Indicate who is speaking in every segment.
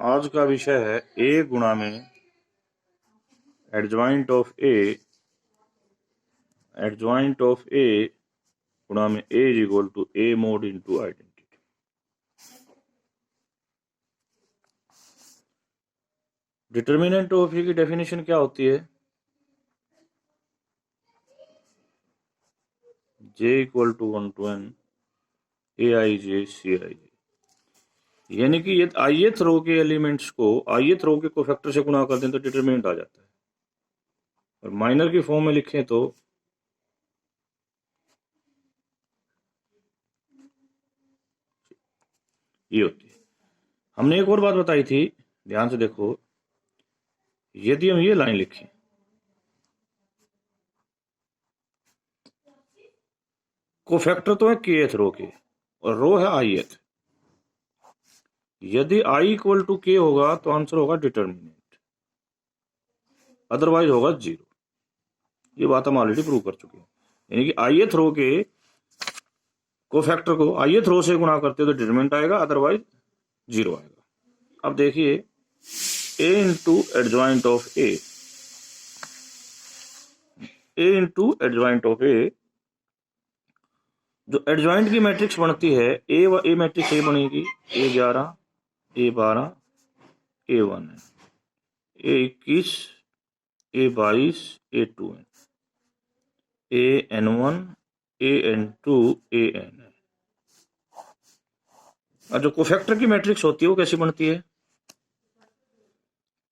Speaker 1: आज का विषय है ए गुणा में एडजॉइंट ऑफ ए गुणा में A is equal to A mod into identity. Determinant of A की डेफिनेशन क्या होती है? J equal to 1 to n A I J C I J, यानी कि ये ith रो के एलिमेंट्स को ith रो के कोफैक्टर से गुणा कर दें तो डिटर्मिनेंट आ जाता है। और माइनर की फॉर्म में लिखें तो ये होती है। हमने एक और बात बताई थी, ध्यान से देखो, यदि हम ये लाइन लिखें कोफैक्टर तो है kth रो के और रो है ith, यदि i इक्वल टू k होगा तो आंसर होगा डिटर्मिनेंट, अदरवाइज होगा 0। ये बात हम ऑलरेडी प्रूव कर चुके हैं। यानी कि ith रो के कोफैक्टर को ith रो से गुणा करते तो डिटर्मिनेंट आएगा, अदरवाइज 0 आएगा। अब देखिए a इंटू एडजॉइंट ऑफ ए, जो एडजॉइंट की मैट्रिक्स बनती है ए मैट्रिक्स ये बनेगी A11 A12 A1 A21 A22 A2 AN1 AN2 AN है। और जो कोफैक्टर की मैट्रिक्स होती है वो कैसी बनती है?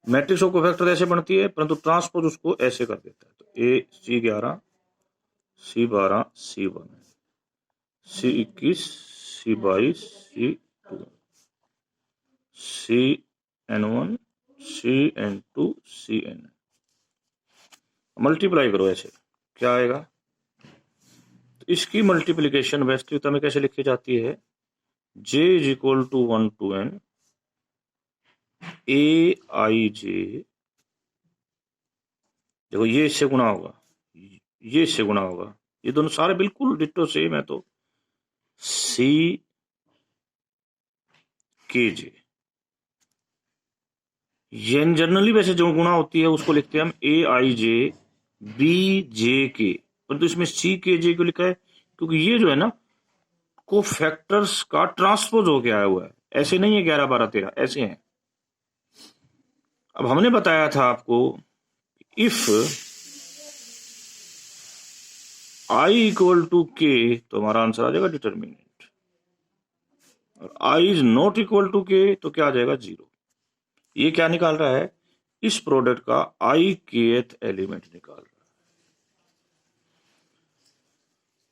Speaker 1: मैट्रिक्स ऑफ कोफैक्टर ऐसे बनती है, परंतु ट्रांसपोज उसको ऐसे कर देता है। तो C11 C12 C1 C21 C22 C2 CN1 CN2 CN। Multiply करो, ऐसे क्या आएगा? तो इसकी मल्टीप्लीकेशन वैस्तविकता में कैसे लिखी जाती है? J is equal to 1 to n A I j. देखो ये इससे गुणा होगा, ये इससे गुणा होगा, ये दोनों सारे बिल्कुल डिट्टो सेम है। तो सी के जे, ये जनरली वैसे जो गुणा होती है उसको लिखते हैं हम ए आई जे बी जे के, परंतु इसमें सी के जे को लिखा है क्योंकि ये जो है ना कोफैक्टर्स का ट्रांसपोज हो गया हुआ है। ऐसे नहीं है 11 12 13, ऐसे हैं। अब हमने बताया था आपको if i equal to k तो हमारा आंसर आ जाएगा डिटर्मिनेंट, और i is not equal to k तो क्या आ जाएगा? 0। ये क्या निकाल रहा है? इस प्रोडक्ट का i kth एलिमेंट निकाल रहा है।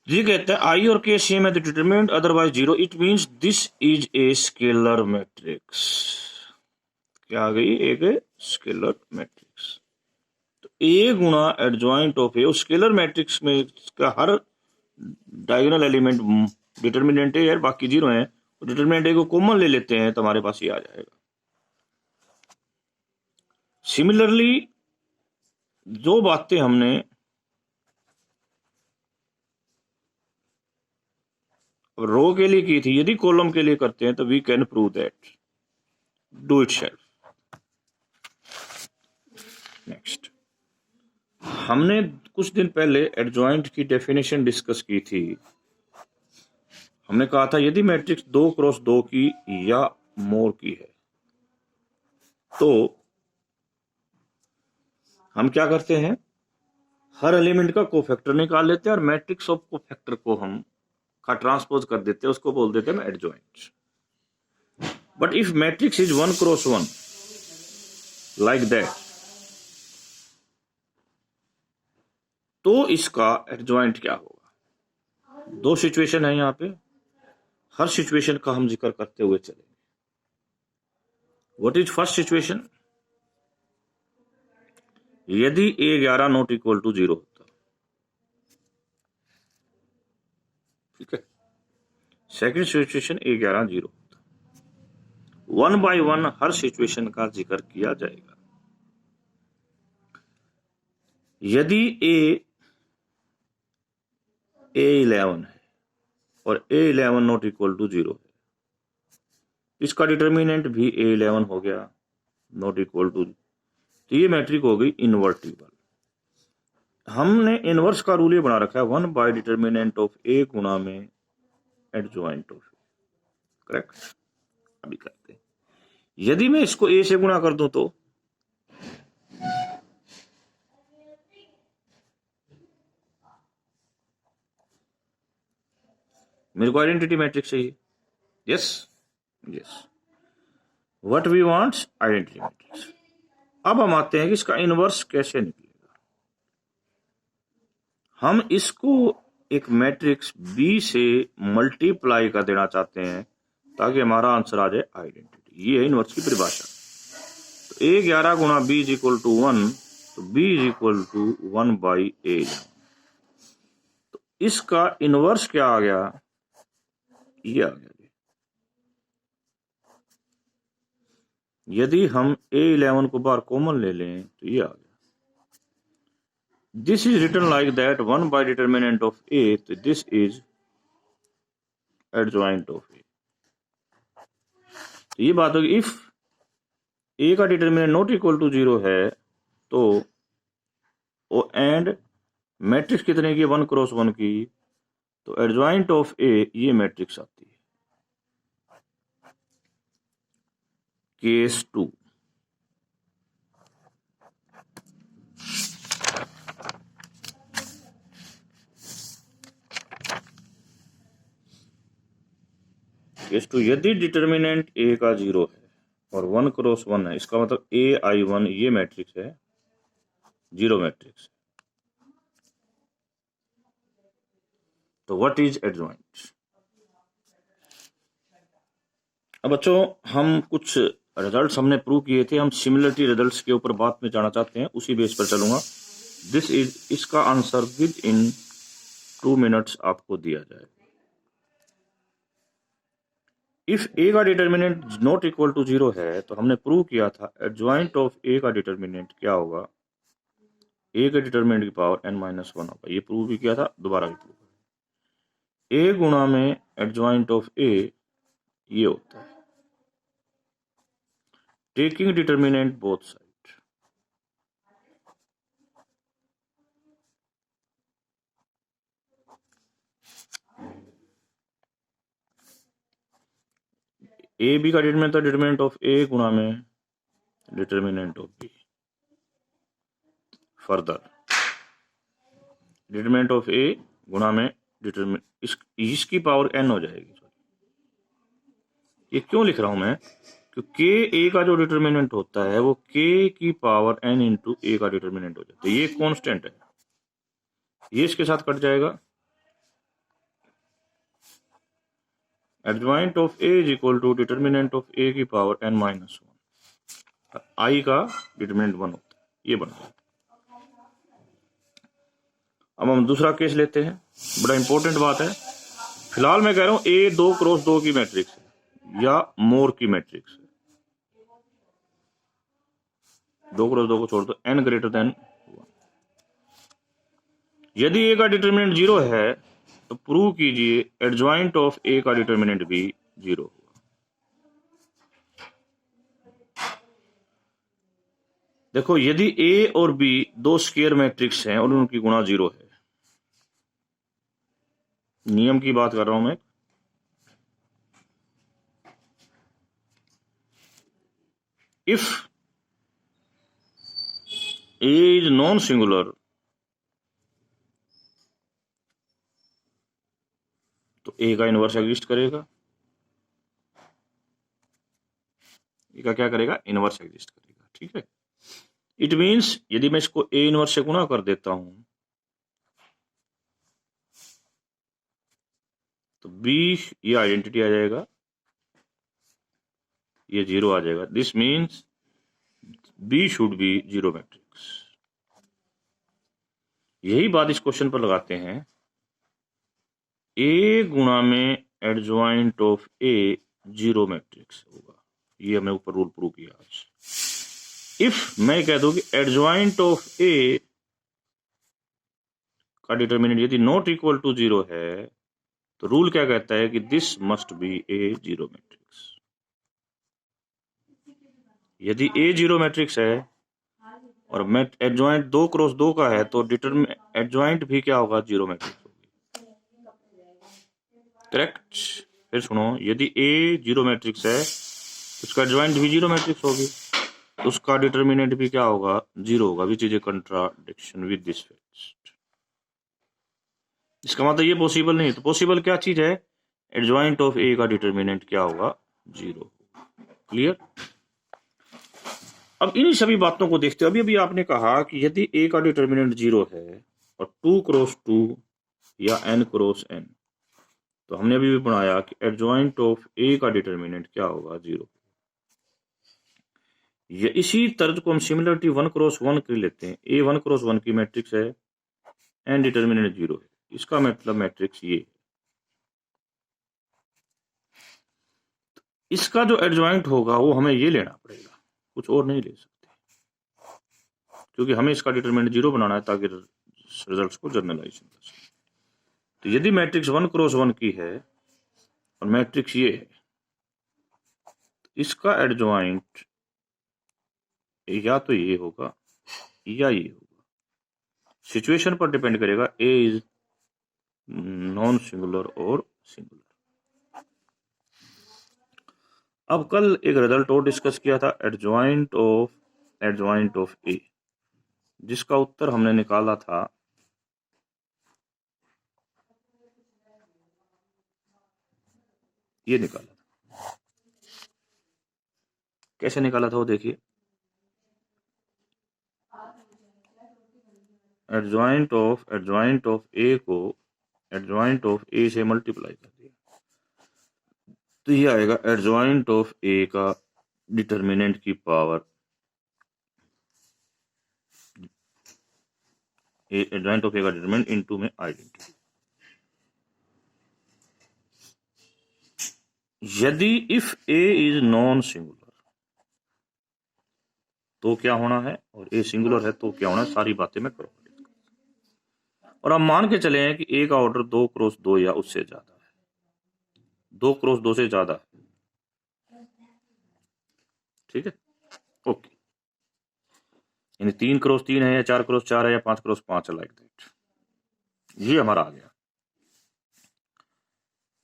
Speaker 1: ये कहता है i और k सेम है तो determinant, otherwise 0। It means this is a scalar matrix. क्या आ गई? एक स्केलर मैट्रिक्स। तो ए गुणा adjoint of A, scalar matrix में का हर डायगोनल एलिमेंट डिटर्मिनेंट है, बाकी 0 है। तो डिटर्मिनेंट ए को कॉमन ले लेते हैं तो हमारे पास ये आ जाएगा। सिमिलरली जो बातें हमने रो के लिए की थी, यदि कॉलम के लिए करते हैं तो we can prove that. Do it self. Next, हमने कुछ दिन पहले एडजॉइंट की डेफिनेशन डिस्कस की थी। हमने कहा था यदि मैट्रिक्स 2 क्रॉस 2 की या मोर की है तो हम क्या करते हैं? हर एलिमेंट का कोफैक्टर निकाल लेते हैं और मैट्रिक्स ऑफ कोफैक्टर को हम का ट्रांसपोज कर देते हैं, उसको बोल देते हैं adjoint. But if matrix is 1 cross 1 like that, तो इसका एडजॉइंट क्या होगा? 2 सिचुएशन है यहाँ पे, हर सिचुएशन का हम जिक्र करते हुए चलेंगे। What is first situation? यदि A11 नॉट इक्वल टू 0 होता, ठीक है। सेकंड सिचुएशन A11 0 होता। 1 by 1 हर सिचुएशन का जिक्र किया जाएगा। यदि A11 है और A11 नॉट इक्वल टू 0 है इसका डिटर्मिनेंट भी A11 हो गया, नॉट इक्वल टू, तो ये मैट्रिक हो गई इनवर्टिबल। हमने इनवर्स का रूल ये बना रखा है 1 बाय डिटर्मिनेंट ऑफ ए गुणा में एडजॉइंट ऑफ ए, करेक्ट। अभी करते हैं, यदि मैं इसको ए से गुणा कर दूं तो मेरे को आइडेंटिटी मैट्रिक्स चाहिए। Yes yes, what we want identity matrix. अब हम आते हैं कि इसका इनवर्स कैसे निकलेगा। हम इसको एक मैट्रिक्स बी से मल्टीप्लाई कर देना चाहते हैं ताकि हमारा आंसर आ जाए आइडेंटिटी। ये है इनवर्स की परिभाषा। तो A11 गुणा बी इज इक्वल टू 1, तो B is equal to 1 by A11। तो इसका इनवर्स क्या आ गया, ये आ गया। यदि हम A11 को बाहर कॉमन ले लें तो ये आ गया। This is written like that 1 by determinant of A, तो this is adjoint of A। तो ये बात होगी, इफ A का डिटर्मिनेंट नॉट इक्वल टू 0 है तो ओ एंड मैट्रिक्स कितने की, 1 क्रॉस 1 की, तो एडजॉइंट ऑफ A ये मैट्रिक्स आती है। केस 2, केस 2, यदि डिटर्मिनेंट A का 0 है और 1 क्रॉस 1 है, इसका मतलब AI1 ये मैट्रिक्स है, 0 मैट्रिक्स। तो व्हाट इज एडजॉइंट। अब बच्चों हम कुछ रिजल्ट्स हमने प्रूव किए थे, हम सिमिलरिटी रिजल्ट्स के ऊपर बात में जाना चाहते हैं, उसी बेस पर चलूंगा। दिस इज, इसका आंसर विद इन 2 मिनट्स आपको दिया जाए। इफ ए का डिटर्मिनेंट नॉट इक्वल टू 0 है तो हमने प्रूव किया था एडजॉइंट ऑफ ए का डिटर्मिनेंट क्या होगा, ए के डिटर्मिनेंट की पावर n-1 होगा। ये प्रूव भी किया था, दोबारा भी प्रूव। ए गुणा में एडजॉइंट ऑफ ए ये होता है taking determinant both side. A B का डिटर्मिनेंट था डिटर्मिनेंट ऑफ ए गुणा में determinant of B. Further determinant of A गुणा में डिटर्मिनेंट, इसकी पावर n हो जाएगी। ये क्यों लिख रहा हूं मैं, क्योंकि ए का जो डिटर्मिनेंट होता है वो k की पावर n इंटू ए का डिटर्मिनेंट हो जाता है। ये कांस्टेंट है, ये इसके साथ कट जाएगा। Adjoint of A is equal to determinant of A की पावर n-1, आई का डिटर्मिनेंट 1 होता है, ये बन गया। अब हम दूसरा केस लेते हैं, बड़ा इंपॉर्टेंट बात है। फिलहाल मैं कह रहा हूं ए 2 क्रॉस 2 की मैट्रिक्स है या मोर की मैट्रिक्स है। 2 क्रॉस 2 को छोड़ दो, n ग्रेटर देन 1। यदि ए का डिटर्मिनेंट 0 है तो प्रूव कीजिए एडजॉइंट ऑफ ए का डिटर्मिनेंट भी 0 होगा। देखो, यदि ए और बी दो स्क्वायर मैट्रिक्स हैं और उनकी गुणा 0 है, नियम की बात कर रहा हूं मैं, if A is non singular तो ए का इनवर्स एग्जिस्ट करेगा। ए का क्या करेगा, इनवर्स एग्जिस्ट करेगा, ठीक है। इट मींस यदि मैं इसको ए इनवर्स से गुणा कर देता हूं तो बी, ये आइडेंटिटी आ जाएगा, ये 0 आ जाएगा। This means B should be 0 matrix. यही बात इस क्वेश्चन पर लगाते हैं, ए गुणा में एडजॉइंट ऑफ ए 0 मैट्रिक्स होगा। ये हमने ऊपर रूल प्रूव किया आज। इफ मैं कह दूं कि एडजॉइंट ऑफ ए का डिटर्मिनेंट यदि नॉट इक्वल टू 0 है तो रूल क्या कहता है कि this must be A 0 matrix. यदि ए जीरो मैट्रिक्स है और एडजॉइंट 2 क्रॉस 2 का है तो एडजॉइंट भी क्या होगा, जीरो मैट्रिक्स होगी। करेक्ट। फिर सुनो, यदि ए जीरो मैट्रिक्स है तो उसका एडजॉइंट भी जीरो मैट्रिक्स होगी, तो उसका डिटर्मिनेंट भी क्या होगा, जीरो होगा, which is a contradiction with this fact. इसका मतलब ये पॉसिबल नहीं है। तो पॉसिबल क्या चीज है, एडजॉइंट ऑफ ए का डिटर्मिनेंट क्या होगा, जीरो। क्लियर। अब इन्हीं सभी बातों को देखते हुए अभी आपने कहा कि यदि ए का डिटर्मिनेंट जीरो है और 2 क्रॉस 2 या n क्रॉस n, तो हमने अभी भी बनाया कि एडजॉइंट ऑफ ए का डिटर्मिनेंट क्या होगा, जीरो। ये इसी तर्ज को हम सिमिलरिटी 1 क्रॉस 1 कर लेते हैं। ए 1 क्रॉस 1 की मैट्रिक्स है, एन डिटर्मिनेंट जीरो है, इसका मतलब मैट्रिक्स ये है। इसका जो एडजॉइंट होगा वो हमें ये लेना पड़ेगा, कुछ और नहीं ले सकते, क्योंकि हमें इसका डिटरमिनेंट जीरो बनाना है ताकि रिजल्ट्स को जनरलाइजेशन कर सकें। तो यदि मैट्रिक्स 1 क्रॉस 1 की है और मैट्रिक्स ये है, तो इसका एडजॉइंट या तो ये होगा या ये होगा, सिचुएशन पर डिपेंड करेगा, ए इज नॉन सिंगुलर और सिंगुलर। अब कल एक रिजल्ट और डिस्कस किया था, एडजॉइंट ऑफ ए, जिसका उत्तर हमने निकाला था ये निकाला था। कैसे निकाला था वो देखिए, एडजॉइंट ऑफ ए को एडजॉइंट ऑफ ए से मल्टीप्लाई कर दिया, तो ये आएगा एडजॉइंट ऑफ ए का डिटर्मिनेंट की पावर, एडजॉइंट ऑफ ए का डिटर्मिनेंट इनटू में आइडेंटिटी। यदि if A is non singular तो क्या होना है, और ए सिंगुलर है तो क्या होना है, सारी बातें मैं करूंगा। और आप मान के चले हैं कि ए का ऑर्डर 2 क्रॉस 2 या उससे ज्यादा है, 2 क्रॉस 2 से ज्यादा है, ठीक है, ओके। यानी 3 क्रॉस 3 है या 4 क्रॉस 4 है या 5 क्रॉस 5 है, लाइक दैट। ये हमारा आ गया।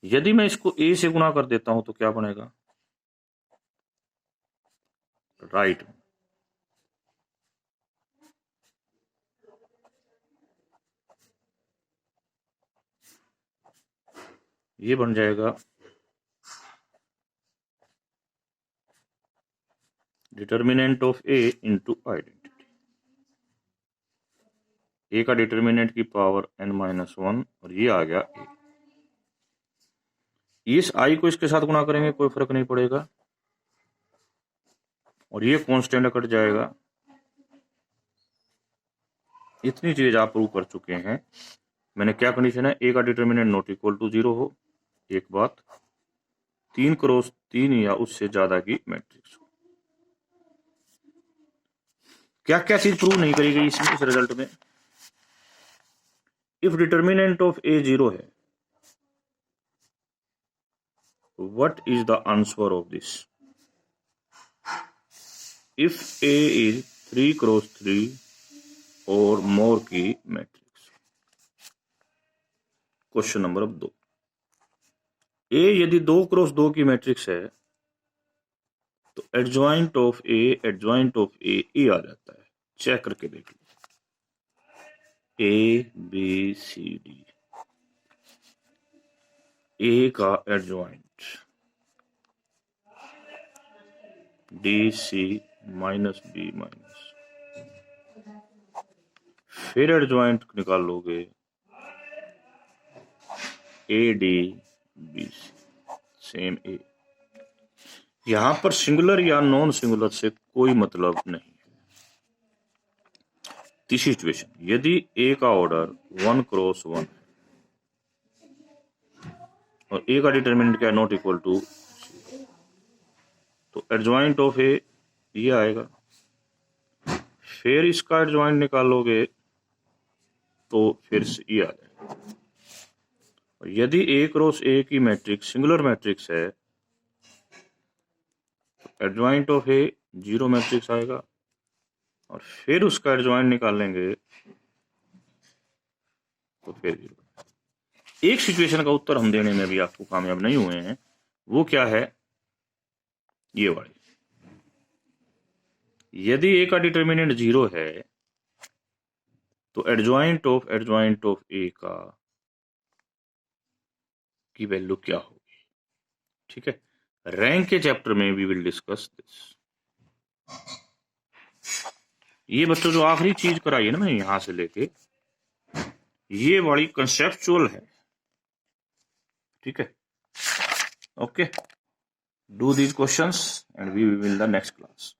Speaker 1: यदि मैं इसको ए से गुना कर देता हूं तो क्या बनेगा, राइट। ये बन जाएगा determinant of A into identity. A का डिटर्मिनेंट की पावर n-1 और ये आ गया ए। इस आई को इसके साथ गुना करेंगे कोई फर्क नहीं पड़ेगा, और ये कांस्टेंट कट जाएगा। इतनी चीज आप प्रूव कर चुके हैं। मैंने क्या कंडीशन है, ए का determinant not equal to zero हो, एक बात, 3 क्रॉस 3 या उससे ज्यादा की मैट्रिक्स हो। क्या क्या चीज प्रूव नहीं करी गई इसमें, इस रिजल्ट में, if determinant of A zero है, what is the answer of this? If A is 3 cross 3 और more की मैट्रिक्स। क्वेश्चन नंबर 2, ए यदि 2 क्रॉस 2 की मैट्रिक्स है तो एडजॉइंट ऑफ ए आ जाता है। चेक करके देख लो, A B C D, A का adjoint D C minus B minus, फिर एडजॉइंट निकाल लोगे A D B C, same A. यहां पर सिंगुलर या नॉन सिंगुलर से कोई मतलब नहीं है। तीसरी सिचुएशन, यदि ए का ऑर्डर 1 क्रॉस 1 है और ए का डिटर्मिनेंट क्या है, नॉट इक्वल टू, तो एडजॉइंट ऑफ ए ये आएगा। फिर इसका एडजॉइंट निकालोगे तो फिर ये आ जाएगा। और यदि ए क्रॉस ए की मैट्रिक्स सिंगुलर मैट्रिक्स है तो adjoint of A zero matrix आएगा और फिर उसका एडजॉइंट निकालेंगे तो फिर जीरो। एक सिचुएशन का उत्तर हम देने में भी आपको कामयाब नहीं हुए हैं, वो क्या है, ये वाली। यदि ए का डिटर्मिनेंट जीरो है तो एडजॉइंट ऑफ ए का की वैल्यू क्या होगी। ठीक है, रैंक के चैप्टर में वी विल डिस्कस दिस। ये बच्चों जो आखिरी चीज कराई है ना मैं यहां से लेके, ये बड़ी कंसेप्चुअल है। ठीक है, okay, do these questions and we will in the next class.